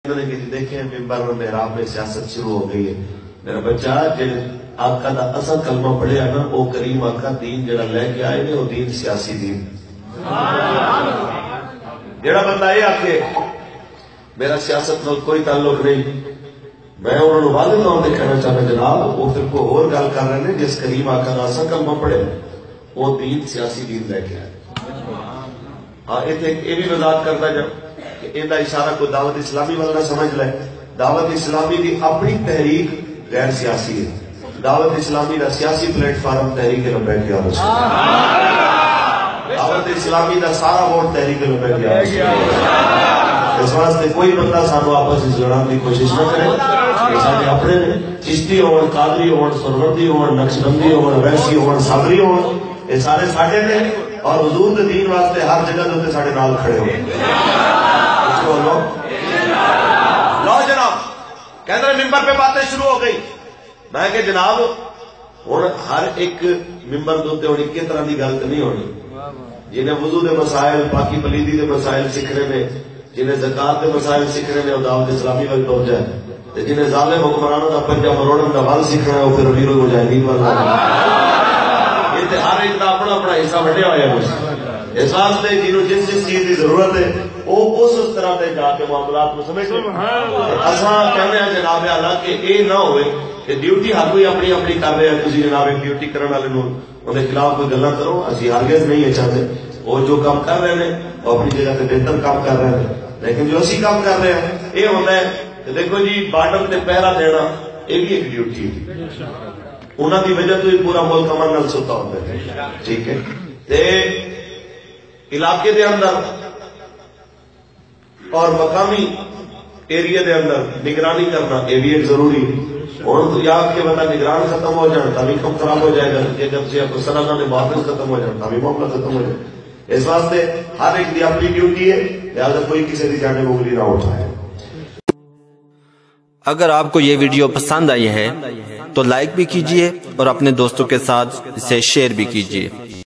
دیکھیں ممبر اور محراب میں سیاست شروع ہو گئی ہے. میرا بچہ جن آقا دا اصل کلمہ پڑھیا نا وہ کریم آقا دین جڑا لے کے آئے نے وہ دین سیاسی دین. جڑا بندہ یہ آکھے میرا سیاست نال کوئی تعلق نہیں، میں انہوں نے واضح طور پہ کہنا چاہنا جناب وہ پھر کوئی اور گل کر رہے ہیں جس کریم آقا دا اصل کلمہ پڑھے وہ دین سیاسی دین لے کے آئے. ہاں یہ بھی وضاحت کرتا جب کہ ان کا اشارہ کوئی دعوت اسلامی والا نہ سمجھ لے. دعوت اسلامی کی اپنی تحریک غیر سیاسی ہے. دعوت اسلامی کا سیاسی پلیٹ فارم تحریک لبیک یا رسول اللہ. دعوت اسلامی کا سارا ووٹ تحریک لبیک یا رسول اللہ. اس واسطے کوئی بندہ سانو آپس میں لڑانے کی کوشش نہ کرے. یہ سارے اپنے چشتی ہون، قادری ہون، سروردی ہون، نقشبندی ہون، ویسی ہون، صابری ہون، یہ سارے ساڈے نے اور حضور کے دین واسطے ہر جگہ دے ساڈے نال کھڑے ہوئے. لو جناب کہتے ہیں ممبر پہ باتیں شروع ہو گئی. میں کہ جناب ہوں ہر ایک ممبر دے ہوں ایک طرح کی گل تو نہیں ہونی. جنہیں وضو دے مسائل، پاکی پلیدی دے مسائل سیکھنے میں، جنہیں زکات دے مسائل سیکھنے میں وہ دعوت اسلامی وقت پہنچ جائے. جنہیں ظالم حکمرانوں کا پنجا مروڑن کا ول سیکھنا ہے وہ پھر امیر المجاہدین والا. یہ ہر ایک کا اپنا اپنا حصہ وڈیا ہوا ہے. اس واسطے جنہوں جس جس چیز کی ضرورت ہے وہ اس طرح سے جا کے معاملات میں سمجھ لیں. اصل کہنے ہیں جناب اللہ کہ یہ نہ ہوئے کہ ڈیوٹی ہر کوئی اپنی اپنی کر رہے ہیں. تھی جناب ایک ڈیوٹی کرنے والے انہیں خلاف کوئی گلا کرو. اسی ہرگز نہیں ہے چاہتے. وہ جو کام کر رہے ہیں وہ اپنی جگہ سے بہتر کام کر رہے ہیں. لیکن جو اسی کام کر رہے ہیں یہ ہوتا ہے کہ دیکھو جی بارڈر سے پہرا دینا یہ بھی ایک ڈیوٹی ہے. انہوں کی وجہ تو پورا ملک امن نال سوتا ہوتا ہے. ٹھیک ہے. علاقے دے اندر اور مقامی ایریا دے اندر نگرانی کرنا یہ بھی ایک ضروری. اور یا کہ بندہ نگران ختم ہو جائے تبھی کم خراب ہو جائے گا. جب سے سرحدوں نے محافظ ختم ہو جائے تبھی معاملہ ختم ہو جائے. اس واسطے ہر ایک کی اپنی ڈیوٹی ہے. لہٰذا کوئی کسی کی جانب انگلی نہ اٹھائے. اگر آپ کو یہ ویڈیو پسند آئی ہے تو لائک بھی کیجئے اور اپنے دوستوں کے ساتھ اسے شیئر بھی کیجئے.